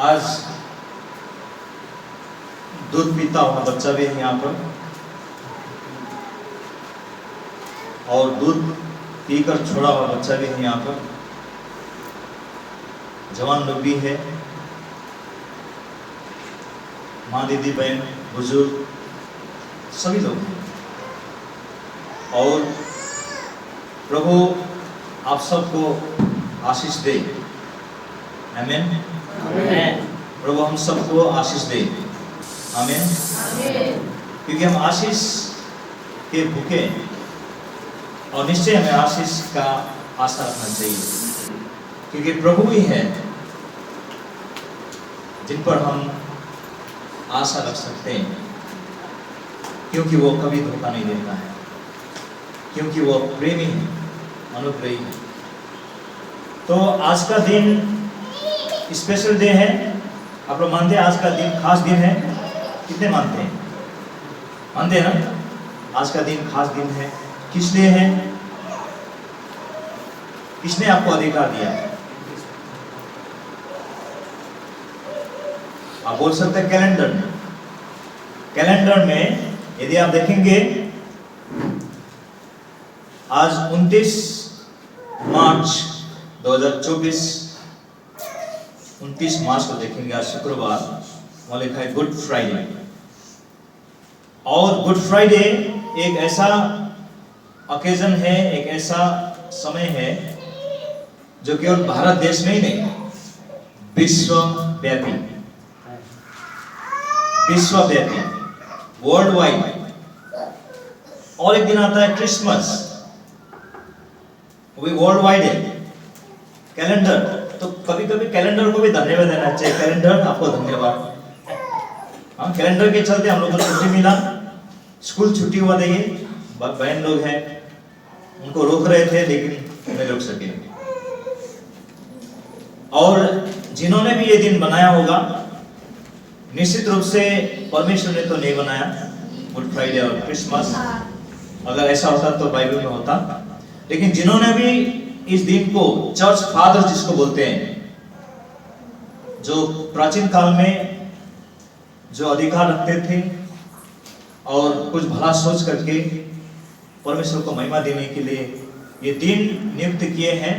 आज दूध पीता हुआ बच्चा भी है यहाँ पर, और दूध पीकर छोड़ा हुआ बच्चा भी है यहाँ पर, जवान लोग भी है, माँ, दीदी, बहन, बुजुर्ग सभी लोग हैं। और प्रभु आप सबको आशीष दे। आमीन। प्रभु हम सबको आशीष दे। आमीन। क्योंकि हम आशीष के भूखे, और निश्चय हमें आशीष का आशा रखना चाहिए, क्योंकि प्रभु ही है जिन पर हम आशा रख सकते हैं, क्योंकि वो कभी धोखा नहीं देता है, क्योंकि वो प्रेमी है, अनुग्रही है। तो आज का दिन स्पेशल डे है। आप लोग मानते हैं आज का दिन खास दिन है? कितने मानते हैं? मानते हैं ना? आज का दिन खास दिन है। किस लिए है? किसने आपको अधिकार दिया? आप बोल सकते हैं कैलेंडर में। कैलेंडर में यदि आप देखेंगे, आज 29 मार्च 2024, 29 मार्च को देखेंगे, आज शुक्रवार, वहां लिखा है गुड फ्राइडे। और गुड फ्राइडे एक ऐसा ओकेजन है, एक ऐसा समय है जो केवल भारत देश में ही नहीं, विश्वव्यापी, वर्ल्ड वाइड। और एक दिन आता है क्रिसमस, वो भी वर्ल्ड वाइड है। कैलेंडर, तो कभी कभी कैलेंडर को भी धन्यवाद देना चाहिए। कैलेंडर आपको धन्यवाद। हाँ, कैलेंडर के चलते हम लोगों को छुट्टी मिला, स्कूल छुट्टी हुआ। देखिए बहन लोग हैं, उनको रोक रहे थे लेकिन नहीं रोक सके। और जिन्होंने भी ये दिन बनाया होगा, निश्चित रूप से परमेश्वर ने तो नहीं बनाया गुड फ्राइडे और क्रिसमस। अगर ऐसा होता तो बाइबल में होता। लेकिन जिन्होंने भी इस दिन को, चर्च फादर जिसको बोलते हैं, जो प्राचीन काल में जो अधिकार रखते थे और कुछ भला सोच करके परमेश्वर को महिमा देने के लिए ये दिन नियुक्त किए हैं,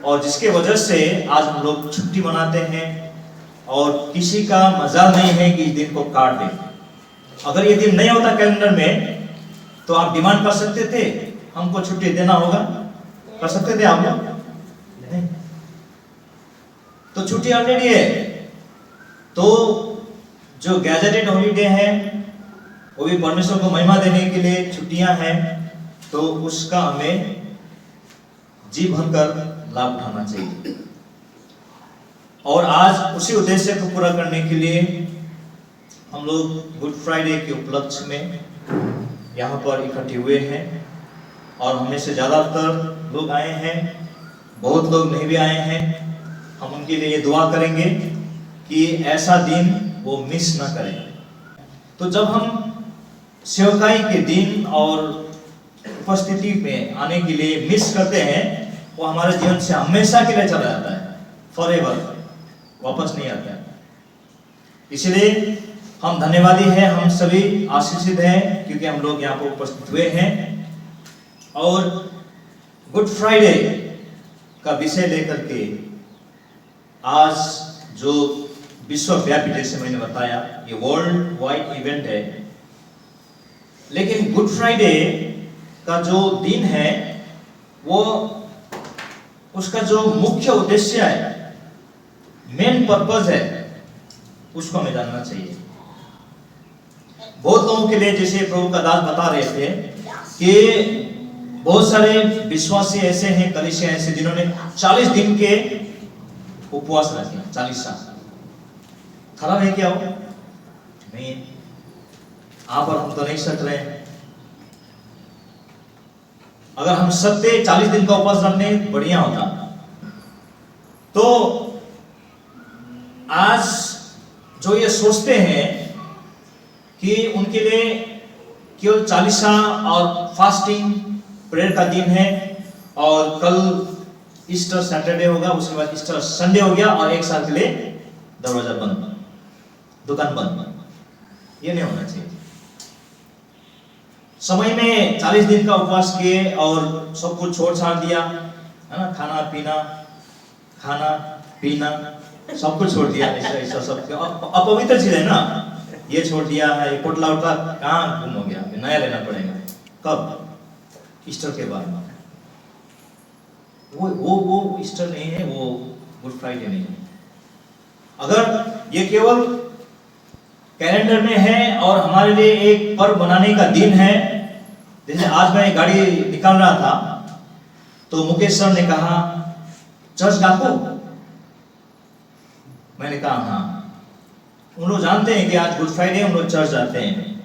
और जिसके वजह से आज हम लोग छुट्टी मनाते हैं। और किसी का मजाल नहीं है कि इस दिन को काट दें। अगर ये दिन नहीं होता कैलेंडर में, तो आप डिमांड कर सकते थे हमको छुट्टी देना होगा, कर सकते थे आप लोग? नहीं। तो छुट्टी ऑलरेडी है। तो जो गैजेटेड हॉलीडे है, वो भी परमेश्वर को महिमा देने के लिए छुट्टियां हैं, तो उसका हमें जी भरकर लाभ उठाना चाहिए। और आज उसी उद्देश्य को पूरा करने के लिए हम लोग गुड फ्राइडे के उपलक्ष्य में यहाँ पर इकट्ठे हुए हैं। और हमें से ज़्यादातर लोग आए हैं, बहुत लोग नहीं भी आए हैं। हम उनके लिए दुआ करेंगे कि ऐसा दिन वो मिस ना करें। तो जब हम सेवकाई के दिन और उपस्थिति में आने के लिए मिस करते हैं, वो हमारे जीवन से हमेशा के लिए चला जाता है, फॉरएवर, वापस नहीं आता है। इसलिए हम धन्यवादी हैं, हम सभी आशीषित हैं, क्योंकि हम लोग यहाँ पर उपस्थित हुए हैं। और गुड फ्राइडे का विषय लेकर के आज जो विश्वव्यापी, जैसे मैंने बताया, ये वर्ल्ड वाइड इवेंट है। लेकिन गुड फ्राइडे का जो दिन है, वो उसका जो मुख्य उद्देश्य है, मेन पर्पस है, उसको हमें जानना चाहिए। बहुत लोगों के लिए, जैसे प्रभु का दास बता रहे थे कि बहुत सारे विश्वासी ऐसे हैं, कलीसिया ऐसे, जिन्होंने 40 दिन के उपवास रखे। 40 साल खराब है क्या वो? नहीं। आप और हम तो नहीं सक रहे हैं। अगर हम सकते 40 दिन का उपवास रखने, बढ़िया होता। तो आज जो ये सोचते हैं कि उनके लिए केवल 40 और फास्टिंग प्रेयर का दिन है, और कल ईस्टर सैटरडे होगा, उसके बाद ईस्टर संडे हो गया, और एक साल के लिए दरवाजा बंद, दुकान बंद, ये नहीं होना चाहिए। समय में 40 दिन का उपवास किए और सब कुछ छोड़ छाड़ दिया, है ना, खाना पीना सब कुछ छोड़ दिया, ऐसा सब अपवित्र चीज है ना, ये छोड़ दिया है, ये पोटला उठला कहाँ गुम हो गया, नया लेना पड़ेगा। कब? ईस्टर के बाद। वो ईस्टर नहीं है, वो गुड फ्राइडे नहीं है। अगर ये केवल कैलेंडर में है और हमारे लिए एक पर्व मनाने का दिन है, जैसे आज मैं गाड़ी निकाल रहा था तो मुकेश सर ने कहा चर्च डाको, मैंने कहा हाँ। उन लोग जानते हैं कि आज गुड फ्राइडे, उन लोग चर्च जाते हैं।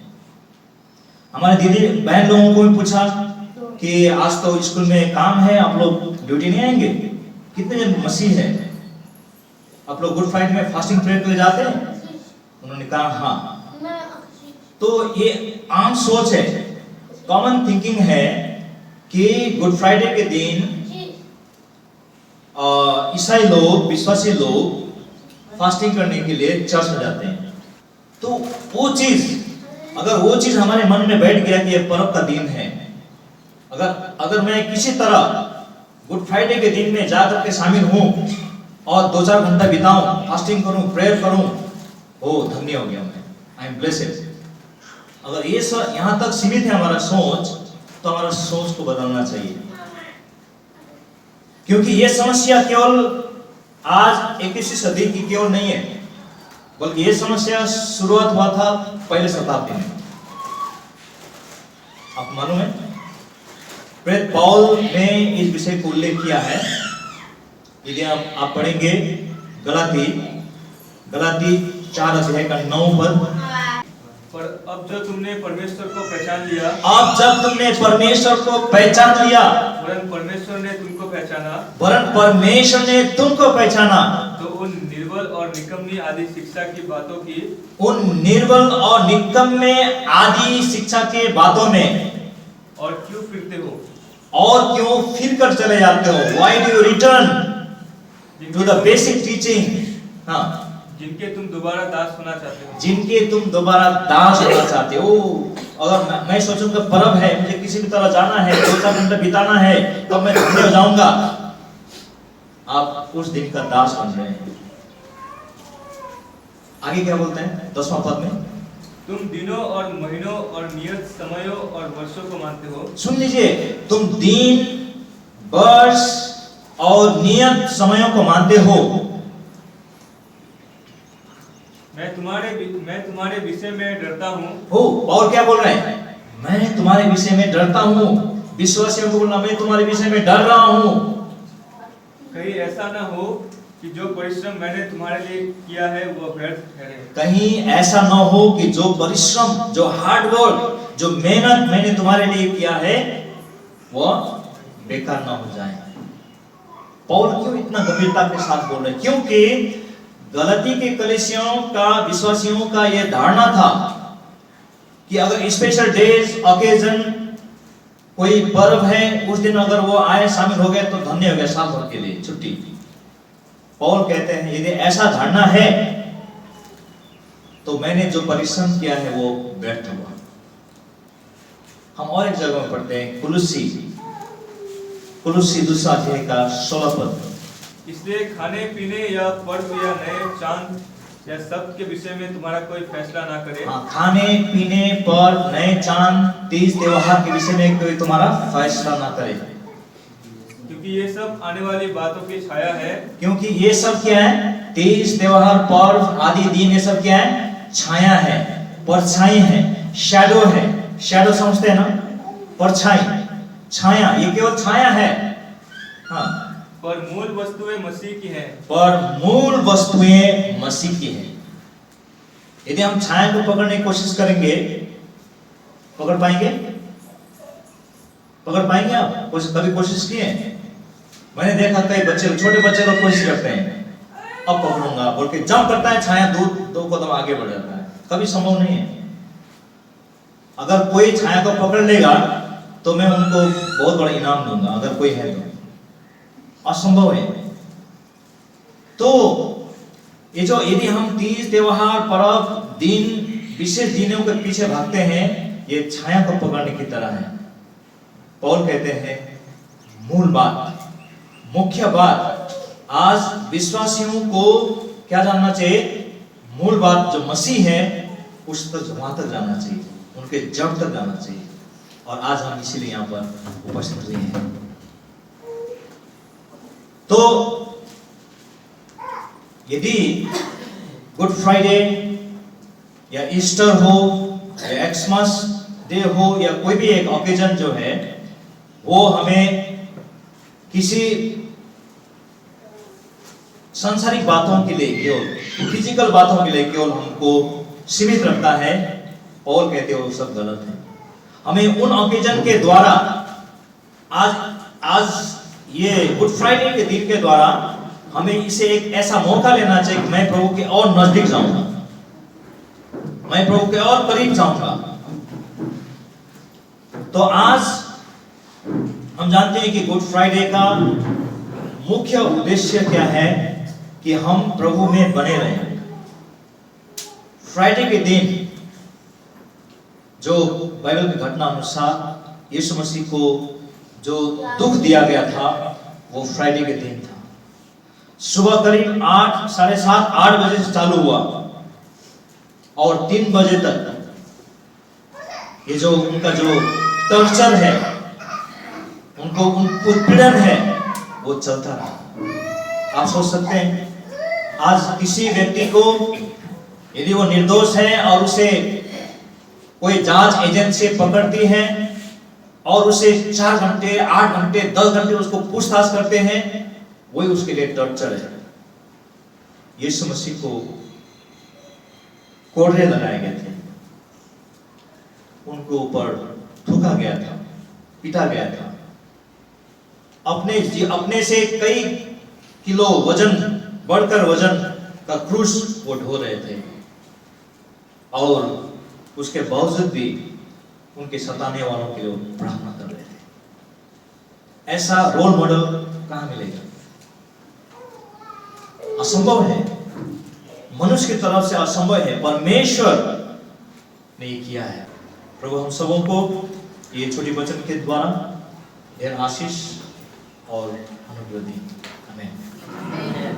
हमारे दीदी बहन लोगों को भी पूछा कि आज तो स्कूल में काम है, आप लोग ड्यूटी नहीं आएंगे? कितने जन मसीह है, आप लोग गुड फ्राइडे में फास्टिंग प्रेयर के लिए जाते हैं? उन्होंने कहा हाँ। तो ये आम सोच है, कॉमन थिंकिंग है कि गुड फ्राइडे के दिन ईसाई लोग, विश्वासी लोग फास्टिंग करने के लिए चर्च में जाते हैं। तो वो चीज, अगर वो चीज हमारे मन में बैठ गया कि ये पर्व का दिन है, अगर मैं किसी तरह गुड फ्राइडे के दिन में जाकर के शामिल हूं और 2-4 घंटा बिताऊं, फास्टिंग करूं, प्रेयर करूं, ओ धन्य हो गया मैं, आई एम ब्लेस्ड। अगर ये यहां तक सीमित है हमारा सोच, तो हमारा सोच को बदलना चाहिए, क्योंकि ये समस्या केवल आज 21वीं सदी की केवल नहीं है, बल्कि ये समस्या शुरुआत हुआ था पहले शताब्दी में। आप मालूम है, प्रेरित पौल ने इस विषय को उल्लेख किया है। यदि आप पढ़ेंगे गलाती 4 अध्याय का 9 पद, पर अब जब तुमने परमेश्वर को पहचान लिया, वरन परमेश्वर ने तुमको पहचाना, तो उन निर्बल और निकम्मी आदि शिक्षा की बातों में और क्यों फिरते हो, और क्यों फिर कर चले जाते हो? Why do you return to the basic teaching? हाँ, जिनके तुम दोबारा दास होना चाहते हो। अगर मैं सोचूंगा पर्व है, मुझे किसी भी तरह जाना है, 2-4 घंटे बिताना है, तब मैं धन्य हो जाऊंगा, आप उस दिन का दास बन रहे हैं। आगे क्या बोलते हैं 10वां पद में? तुम दिनों और महीनों और नियत समयों और वर्षों को मानते हो। सुन लीजिए, तुम दिन, वर्ष और नियत समयों को मानते हो। मैं तुम्हारे विषय में डरता हूँ। और क्या बोल रहे हैं? मैं तुम्हारे विषय में डरता हूँ। विश्वासियों को बोलना, मैं तुम्हारे विषय में डर रहा हूँ। कहीं ऐसा ना हो कि जो परिश्रम मैंने तुम्हारे लिए किया है वो व्यर्थ ठहरे। कहीं ऐसा ना हो कि जो परिश्रम, जो हार्ड वर्क, जो मेहनत मैंने तुम्हारे लिए किया है वो बेकार ना हो जाए। पौल क्यों इतना गंभीरता के साथ बोल रहे हैं? क्योंकि गलती के कलीसियों का, विश्वासियों का यह धारणा था कि अगर स्पेशल डेज, ओकेजन, कोई पर्व है, उस दिन अगर वो आए, शामिल हो गए तो धन्य हो गया, साल भर के लिए छुट्टी। पौल कहते हैं यदि ऐसा धारणा है तो मैंने जो परिश्रम किया है वो व्यर्थ हुआ। हम और एक जगह में पढ़ते हैं, कुलुस्सी 2 अध्याय का 16 पद। इसलिए खाने पीने या पर्व या नए चांद या सब के विषय में तुम्हारा कोई फैसला ना करे। खाने पीने, पर्व, नए चांद, तीज त्योहार के विषय में कोई तुम्हारा फैसला ना करे, क्योंकि ये सब आने वाली बातों की छाया है। क्योंकि ये सब क्या है? तीज त्योहार, पर्व आदि दिन, ये सब क्या है? छाया है, परछाई है, शैडो है। शैडो समझते हैं ना? परछाई, छाया, ये केवल छाया है। हाँ, पर मूल वस्तुएं मसीह की हैं। यदि हम छाया को पकड़ने की कोशिश करेंगे, पकड़ पाएंगे आप? कभी कोशिश किए? मैंने देखा कई बच्चे, छोटे बच्चे लोग कोशिश करते हैं, अब पकड़ूंगा बोल के जंप करता है, छाया 2 कदम आगे बढ़ जाता है। कभी संभव नहीं है। अगर कोई छाया को पकड़ लेगा तो मैं उनको बहुत बड़ा इनाम दूंगा, अगर कोई है तो। असंभव है। तो ये जो यदि हम तीज त्योहार पर्व दिन विशेष दिनों के पीछे भागते हैं, ये छाया को पकड़ने की तरह है। पौल कहते हैं मूल बात, मुख्य बात, आज विश्वासियों को क्या जानना चाहिए? मूल बात जो मसीह है उस तक वहां तक जाना चाहिए, उनके जड़ तक जाना चाहिए। और आज हम इसीलिए यहाँ पर उपस्थित हुए हैं। तो यदि गुड फ्राइडे या ईस्टर हो या एक्समस डे हो या कोई भी एक ओकेजन जो है, वो हमें किसी सांसारिक बातों के लिए, केवल फिजिकल बातों के लिए केवल हमको सीमित रखता है, और कहते हो सब गलत है। हमें उन ओकेजन के द्वारा, आज ये गुड फ्राइडे के दिन के द्वारा हमें इसे एक ऐसा मौका लेना चाहिए कि मैं प्रभु के और नजदीक जाऊंगा, मैं प्रभु के और करीब जाऊंगा। तो आज हम जानते हैं कि गुड फ्राइडे का मुख्य उद्देश्य क्या है? कि हम प्रभु में बने रहें। फ्राइडे के दिन जो बाइबल की घटना अनुसार यीशु मसीह को जो दुख दिया गया था, वो फ्राइडे के दिन था। सुबह करीब 8, साढ़े 7, 8 बजे से चालू हुआ और 3 बजे तक ये जो उनका जो टॉर्चर है, उनको उत्पीड़न है, वो चलता रहा। आप सोच सकते हैं आज किसी व्यक्ति को यदि वो निर्दोष है और उसे कोई जांच एजेंसी पकड़ती है और उसे 4 घंटे, 8 घंटे, 10 घंटे उसको पूछताछ करते हैं, वही उसके लिए टॉर्चर है। यीशु मसीह को कोड़े लगाए गए थे, उनको ऊपर थूका गया था, पीटा गया था, अपने से कई किलो वजन बढ़कर वजन का क्रूस वो ढो रहे थे, और उसके बावजूद भी उनके सताने वालों के लिए प्रार्थना कर रहे थे। ऐसा रोल मॉडल कहां मिलेगा? असंभव है, मनुष्य की तरफ से असंभव है, परमेश्वर ने ये किया है। प्रभु हम सबों को ये छोटी वचन के द्वारा ढेर आशीष और अनुग्रह दी। आमीन।